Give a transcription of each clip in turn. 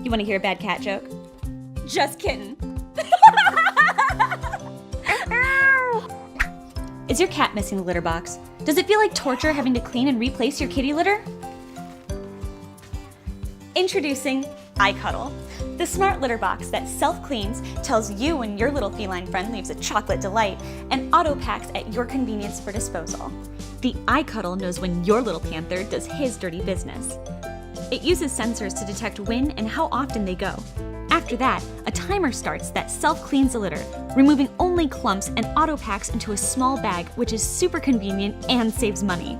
You want to hear a bad cat joke? Just kidding. Is your cat missing the litter box? Does it feel like torture having to clean and replace your kitty litter? Introducing iKuddle, the smart litter box that self-cleans, tells you when your little feline friend leaves a chocolate delight, and auto-packs at your convenience for disposal. The iKuddle knows when your little panther does his dirty business. It uses sensors to detect when and how often they go. After that, a timer starts that self-cleans the litter, removing only clumps and auto-packs into a small bag, which is super convenient and saves money.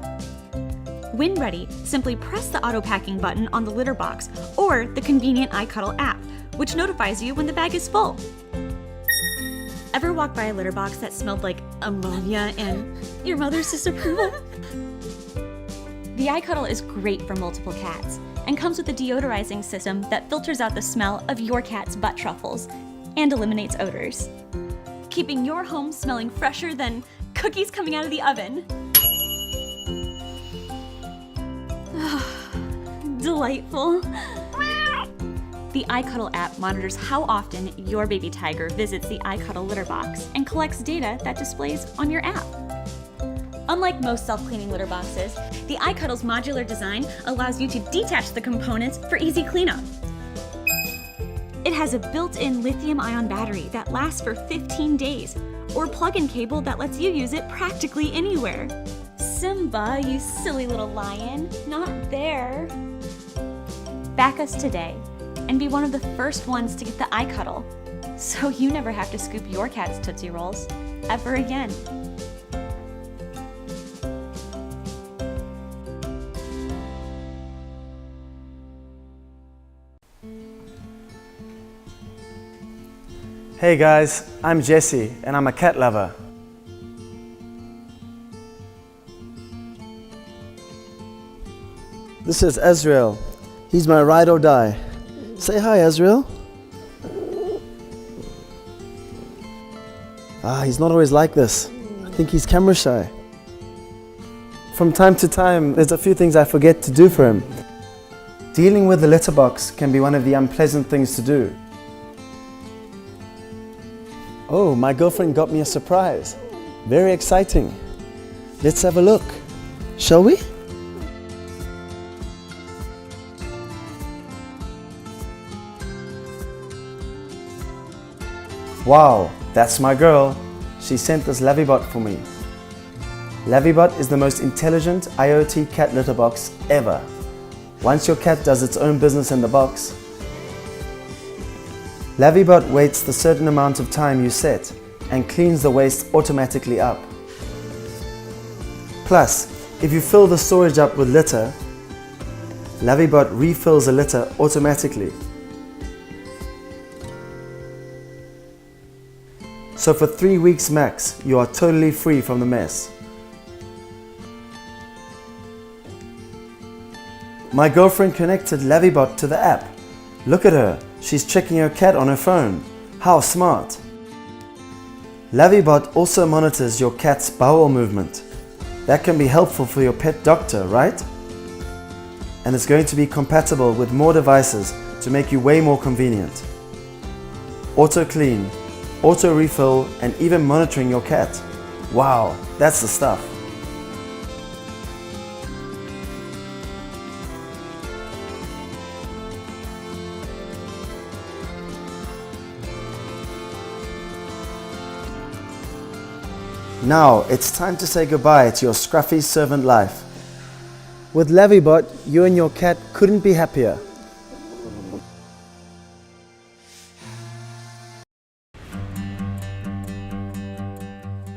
When ready, simply press the auto-packing button on the litter box or the convenient iKuddle app, which notifies you when the bag is full. Ever walk by a litter box that smelled like ammonia and your mother's disapproval? The iKuddle is great for multiple cats and comes with a deodorizing system that filters out the smell of your cat's butt truffles and eliminates odors, keeping your home smelling fresher than cookies coming out of the oven. Delightful. The iKuddle app monitors how often your baby tiger visits the iKuddle litter box and collects data that displays on your app. Unlike most self-cleaning litter boxes, the iKuddle's modular design allows you to detach the components for easy cleanup. It has a built-in lithium-ion battery that lasts for 15 days, or plug-in cable that lets you use it practically anywhere. Simba, you silly little lion, not there. Back us today and be one of the first ones to get the iKuddle, so you never have to scoop your cat's Tootsie Rolls ever again. Hey guys, I'm Jesse and I'm a cat lover. This is Ezreal. He's my ride or die. Say hi, Ezreal. He's not always like this. I think he's camera shy. From time to time, there's a few things I forget to do for him. Dealing with the litter box can be one of the unpleasant things to do. Oh, my girlfriend got me a surprise. Very exciting. Let's have a look, shall we? Wow, that's my girl. She sent this LavvieBot for me. LavvieBot is the most intelligent IoT cat litter box ever. Once your cat does its own business in the box, LavvieBot waits the certain amount of time you set and cleans the waste automatically up. Plus, if you fill the storage up with litter, LavvieBot refills the litter automatically. So for 3 weeks max, you are totally free from the mess. My girlfriend connected LavvieBot to the app. Look at her, she's checking her cat on her phone. How smart! LavvieBot also monitors your cat's bowel movement. That can be helpful for your pet doctor, right? And it's going to be compatible with more devices to make you way more convenient. Auto clean, auto refill, and even monitoring your cat. Wow, that's the stuff. Now it's time to say goodbye to your scruffy servant life. With LavvieBot, you and your cat couldn't be happier.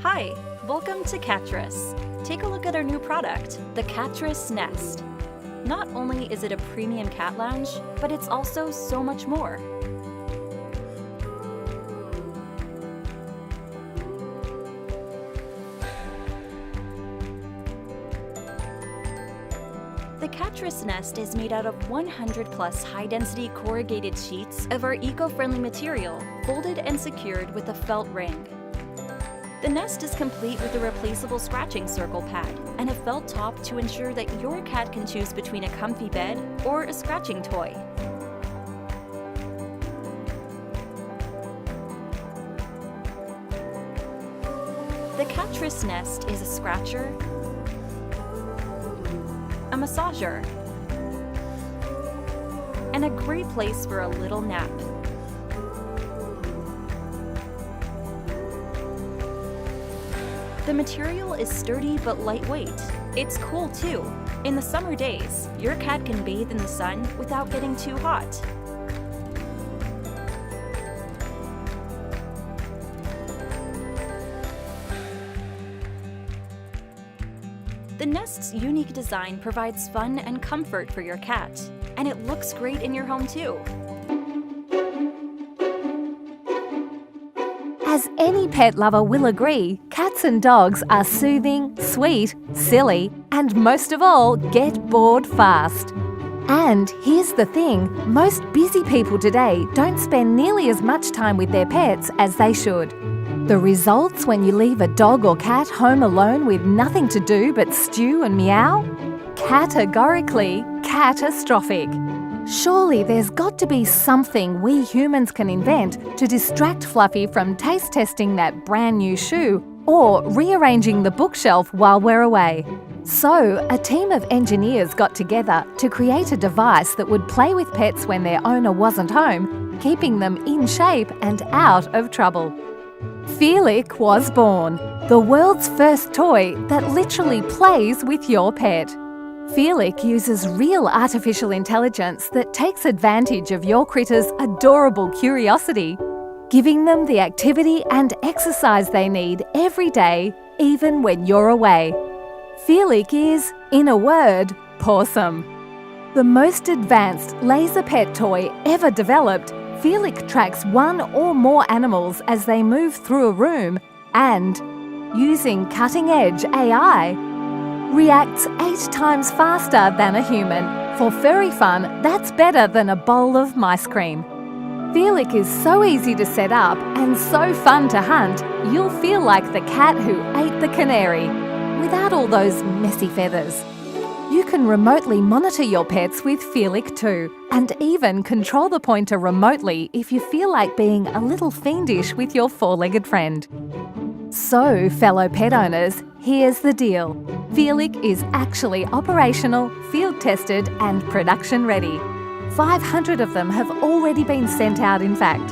Hi, welcome to Cattress. Take a look at our new product, the Cattress Nest. Not only is it a premium cat lounge, but it's also so much more. The Cattress Nest is made out of 100+ high-density corrugated sheets of our eco-friendly material, folded and secured with a felt ring. The nest is complete with a replaceable scratching circle pad and a felt top to ensure that your cat can choose between a comfy bed or a scratching toy. cattress nest is a scratcher, a massager, and a great place for a little nap. The material is sturdy but lightweight. It's cool too. In the summer days, your cat can bathe in the sun without getting too hot. The nest's unique design provides fun and comfort for your cat, and it looks great in your home too. As any pet lover will agree, cats and dogs are soothing, sweet, silly, and most of all, get bored fast. And here's the thing, most busy people today don't spend nearly as much time with their pets as they should. The results when you leave a dog or cat home alone with nothing to do but stew and meow? Categorically catastrophic. Surely there's got to be something we humans can invent to distract Fluffy from taste testing that brand new shoe or rearranging the bookshelf while we're away. So, a team of engineers got together to create a device that would play with pets when their owner wasn't home, keeping them in shape and out of trouble. Feelic was born, the world's first toy that literally plays with your pet. Feelic uses real artificial intelligence that takes advantage of your critter's adorable curiosity, giving them the activity and exercise they need every day, even when you're away. Feelic is, in a word, pawsome. The most advanced laser pet toy ever developed, Feelic tracks one or more animals as they move through a room and, using cutting-edge AI, reacts 8 times faster than a human. For furry fun, that's better than a bowl of mice cream. Feelic is so easy to set up and so fun to hunt, you'll feel like the cat who ate the canary, without all those messy feathers. You can remotely monitor your pets with Feelic too, and even control the pointer remotely if you feel like being a little fiendish with your 4-legged friend. So, fellow pet owners, here's the deal. Feelic is actually operational, field-tested and production-ready. 500 of them have already been sent out, in fact.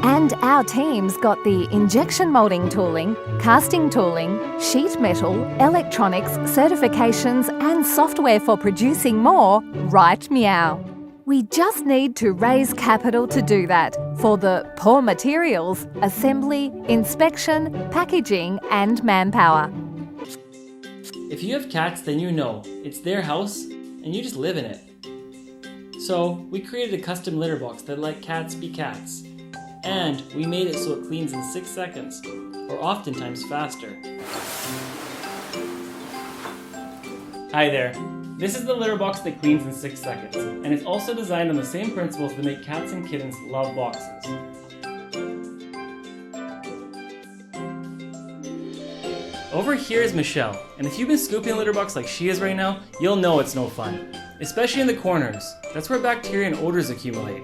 And our team's got the injection moulding tooling, casting tooling, sheet metal, electronics, certifications and software for producing more, right meow. We just need to raise capital to do that for the poor materials, assembly, inspection, packaging and manpower. If you have cats, then you know it's their house and you just live in it. So we created a custom litter box that let cats be cats. And we made it so it cleans in 6 seconds, or oftentimes faster. Hi there. This is the litter box that cleans in 6 seconds, and it's also designed on the same principles that make cats and kittens love boxes. Over here is Michelle, and if you've been scooping a litter box like she is right now, you'll know it's no fun. Especially in the corners. That's where bacteria and odors accumulate.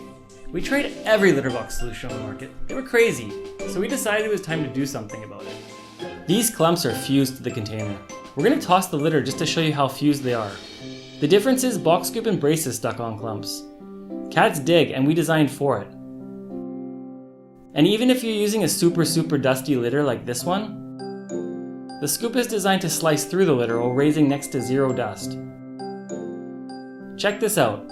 We tried every litter box solution on the market. They were crazy, so we decided it was time to do something about it. These clumps are fused to the container. We're going to toss the litter just to show you how fused they are. The difference is box scoop and braces stuck on clumps. Cats dig, and we designed for it. And even if you're using a super dusty litter like this one, the scoop is designed to slice through the litter while raising next to zero dust. Check this out.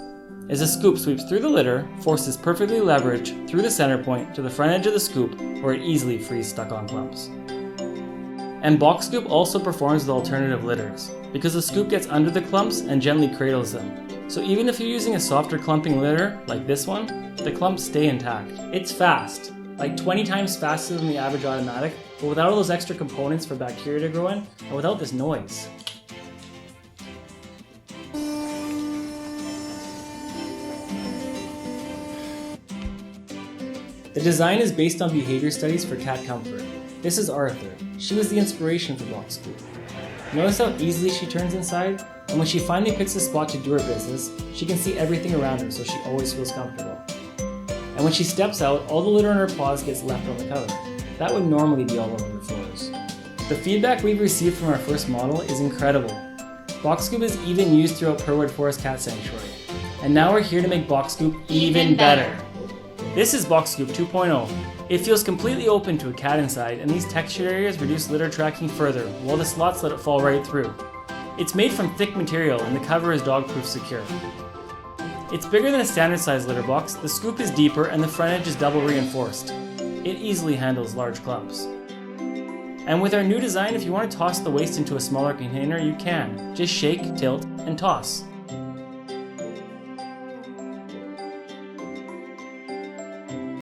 As the scoop sweeps through the litter, force is perfectly leveraged through the center point to the front edge of the scoop where it easily frees stuck on clumps. And box scoop also performs with alternative litters, because the scoop gets under the clumps and gently cradles them. So even if you're using a softer clumping litter, like this one, the clumps stay intact. It's fast, like 20 times faster than the average automatic, but without all those extra components for bacteria to grow in, and without this noise. The design is based on behavior studies for cat comfort. This is Arthur. She was the inspiration for box scoop. Notice how easily she turns inside? And when she finally picks a spot to do her business, she can see everything around her so she always feels comfortable. And when she steps out, all the litter on her paws gets left on the cover. That would normally be all over the floors. The feedback we've received from our first model is incredible. Box Scoop is even used throughout Purr-wood Forest Cat Sanctuary. And now we're here to make Box Scoop even better. This is Box Scoop 2.0. It feels completely open to a cat inside, and these textured areas reduce litter tracking further, while the slots let it fall right through. It's made from thick material, and the cover is dog-proof secure. It's bigger than a standard size litter box, the scoop is deeper, and the front edge is double reinforced. It easily handles large clumps. And with our new design, if you want to toss the waste into a smaller container, you can. Just shake, tilt, and toss.